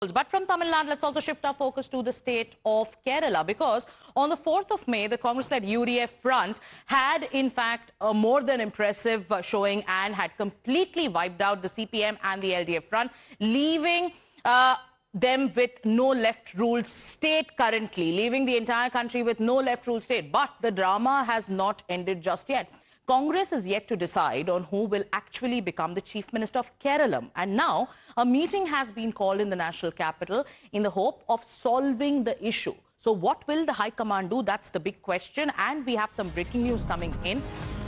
But from Tamil Nadu, let's also shift our focus to the state of Kerala, because on the 4th of May, the Congress-led UDF front had, in fact, a more than impressive showing and had completely wiped out the CPM and the LDF front, leaving them with no left-ruled state currently, leaving the entire country with no left-ruled state. But the drama has not ended just yet. Congress is yet to decide on who will actually become the Chief Minister of Kerala. And now a meeting has been called in the national capital in the hope of solving the issue. So what will the High Command do? That's the big question. And we have some breaking news coming in.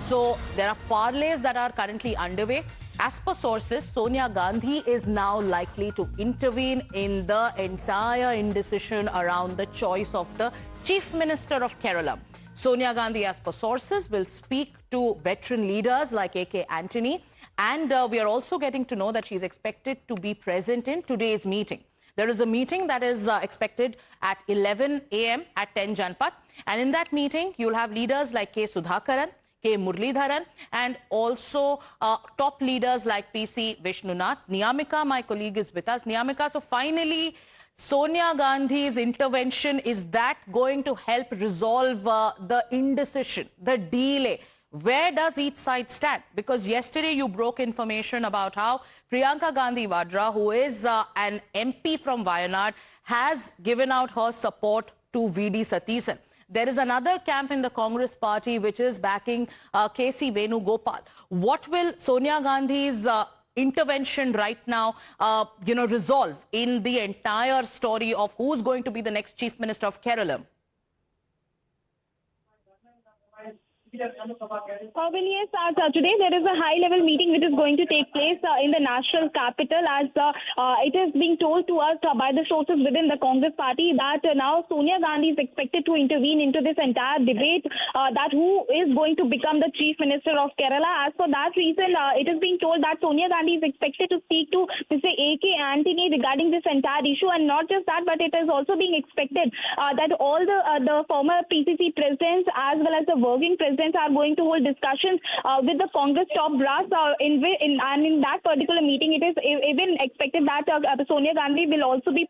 So there are parlays that are currently underway. As per sources, Sonia Gandhi is now likely to intervene in the entire indecision around the choice of the Chief Minister of Kerala. Sonia Gandhi, as per sources, will speak to veteran leaders like A.K. Antony. And we are also getting to know that she is expected to be present in today's meeting. There is a meeting that is expected at 11 a.m. at 10 Janpat. And in that meeting, you'll have leaders like K. Sudhakaran, K. Muralidharan, and also top leaders like P.C. Vishnunath. Niyamika, my colleague, is with us. Niyamika, so finally, Sonia Gandhi's intervention, is that going to help resolve the indecision, the delay? Where does each side stand? Because yesterday you broke information about how Priyanka Gandhi Vadra, who is an MP from Wayanad, has given out her support to V.D. Satheesan. There is another camp in the Congress party which is backing K.C. Venugopal. What will Sonia Gandhi's intervention right now, resolve in the entire story of who's going to be the next Chief Minister of Kerala? Today there is a high-level meeting which is going to take place in the national capital, as it is being told to us by the sources within the Congress party that now Sonia Gandhi is expected to intervene into this entire debate, that who is going to become the Chief Minister of Kerala. As for that reason, it is being told that Sonia Gandhi is expected to speak to Mr. A.K. Antony regarding this entire issue, and not just that, but it is also being expected that all the former PCC presidents as well as the working presidents are going to hold discussions with the Congress top brass, in that particular meeting, it is even expected that Sonia Gandhi will also be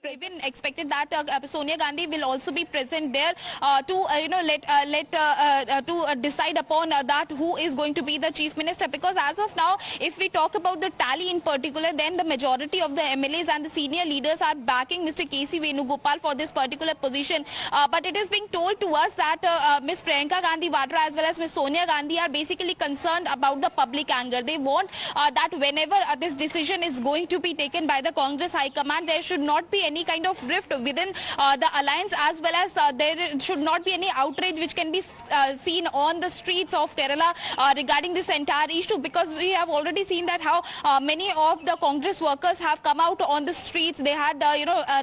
present there to decide upon that who is going to be the Chief Minister. Because as of now, if we talk about the tally in particular, then the majority of the MLAs and the senior leaders are backing Mr. K.C. Venugopal for this particular position. But it is being told to us that Ms. Priyanka Gandhi Vadra as well as Ms. Sonia Gandhi are basically concerned about the public anger. They want that whenever this decision is going to be taken by the Congress High Command, there should not be any kind of rift within the alliance, as well as there should not be any outrage which can be seen on the streets of Kerala regarding this entire issue, because we have already seen that how many of the Congress workers have come out on the streets. They had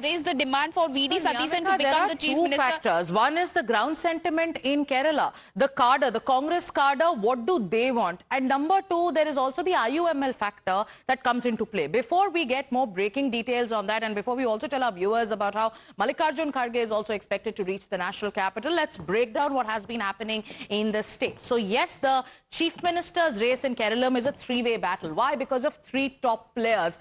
raised the demand for V.D. Satheesan to become the Chief Minister. There are two factors. One is the ground sentiment in Kerala. The cadre, the Congress cadre, what do they want? And number two, there is also the IUML factor that comes into play. Before we get more breaking details on that, and before we also tell our viewers about how Mallikarjun Kharge is also expected to reach the national capital, let's break down what has been happening in the state. So yes, the Chief Minister's race in Kerala is a three-way battle. Why? Because of three top players.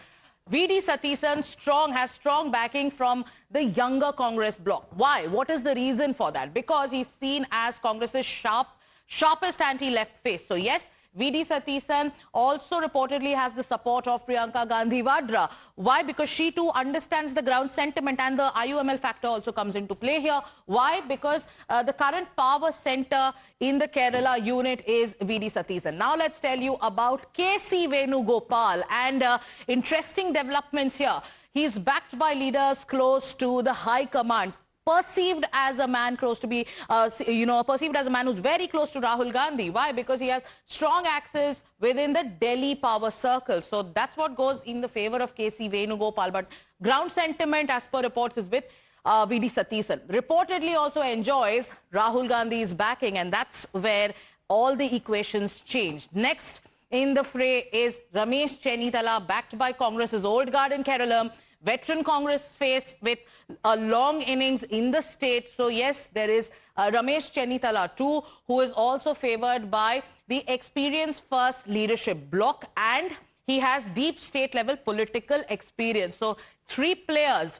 V.D. Satheesan has strong backing from the younger Congress bloc. Why? What is the reason for that? Because he's seen as Congress's sharpest anti-left face. So yes, V.D. Satheesan also reportedly has the support of Priyanka Gandhi Vadra. Why? Because she too understands the ground sentiment, and the IUML factor also comes into play here. Why? Because the current power center in the Kerala unit is V.D. Satheesan. Now let's tell you about K.C. Venugopal, and interesting developments here. He's backed by leaders close to the High Command. Perceived as a man close to be, perceived as a man who's very close to Rahul Gandhi. Why? Because he has strong access within the Delhi power circle. So that's what goes in the favor of K.C. Venugopal. But ground sentiment, as per reports, is with V.D. Satheesan. Reportedly also enjoys Rahul Gandhi's backing, and that's where all the equations change. Next in the fray is Ramesh Chennithala, backed by Congress's old guard in Kerala. Veteran Congress face with a long innings in the state. So yes, there is Ramesh Chennithala too, who is also favored by the Experience First leadership bloc, and he has deep state level political experience. So three players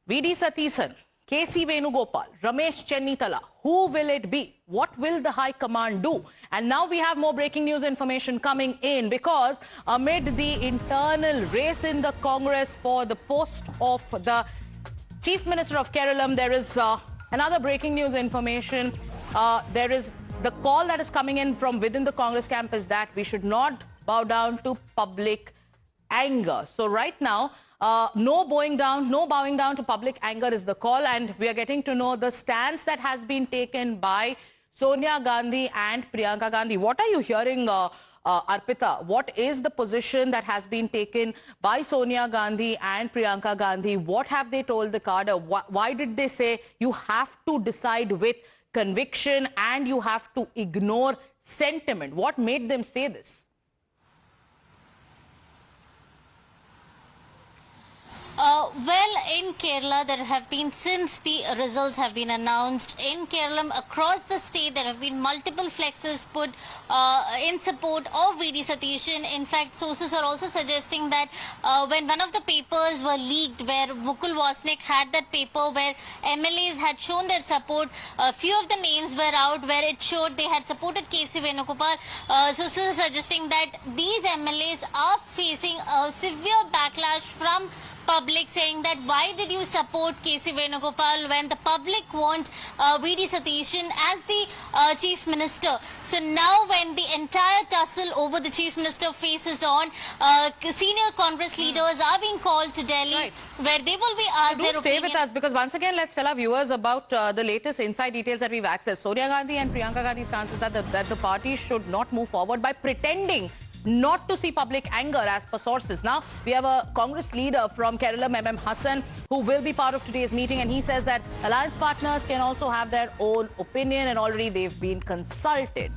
VD Satisan, KC Venugopal, Ramesh Chennitala. Who will it be? What will the High Command do? And now we have more breaking news information coming in because amid the internal race in the Congress for the post of the Chief Minister of Kerala, there is another breaking news information. There is the call that is coming in from within the Congress camp is that we should not bow down to public anger. So right now, no bowing down to public anger is the call, and we are getting to know the stance that has been taken by Sonia Gandhi and Priyanka Gandhi. What are you hearing, Arpita? What is the position that has been taken by Sonia Gandhi and Priyanka Gandhi? What have they told the cadre? Why did they say you have to decide with conviction and you have to ignore sentiment? What made them say this? Well, in Kerala, there have been, since the results have been announced, in Kerala, across the state, there have been multiple flexes put in support of VD Satishan. In fact, sources are also suggesting that when one of the papers were leaked, where Mukul Wasnik had that paper where MLAs had shown their support, a few of the names were out where it showed they had supported KC Venugopal. Sources are suggesting that these MLAs are facing a severe backlash from public, saying that why did you support KC Venugopal when the public want VD Satishan as the Chief Minister. So now when the entire tussle over the Chief Minister faces on, senior Congress leaders are being called to Delhi, where they will be asked their Stay opinion. with us, because once again, let's tell our viewers about the latest inside details that we've accessed. Sonia Gandhi and Priyanka Gandhi's stance is that the party should not move forward by pretending not to see public anger, as per sources. Now, we have a Congress leader from Kerala, MM Hassan, who will be part of today's meeting, and he says that alliance partners can also have their own opinion, and already they've been consulted.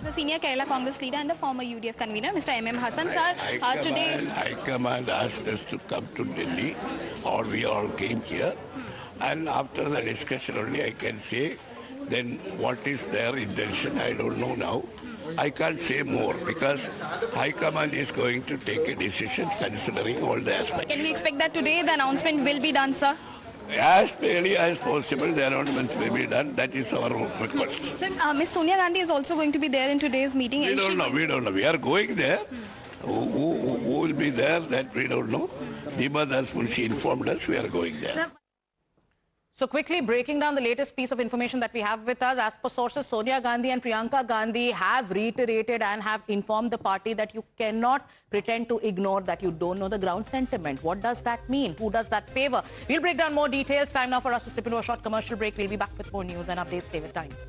The senior Kerala Congress leader and the former UDF convener, Mr. MM Hassan, sir, today... High Command asked us to come to Delhi, or we all came here. And after the discussion only I can say, then what is their intention, I don't know now. I can't say more because High Command is going to take a decision considering all the aspects. Can we expect that today the announcement will be done, sir? As early as possible, the announcements will be done. That is our request. Sir, Ms. Sonia Gandhi is also going to be there in today's meeting. We don't know. We are going there. Who will be there, that we don't know. Dima Das Munshi informed us we are going there. So quickly breaking down the latest piece of information that we have with us. As per sources, Sonia Gandhi and Priyanka Gandhi have reiterated and have informed the party that you cannot pretend to ignore that you don't know the ground sentiment. What does that mean? Who does that favor? We'll break down more details. Time now for us to slip into a short commercial break. We'll be back with more news and updates. Stay with Times.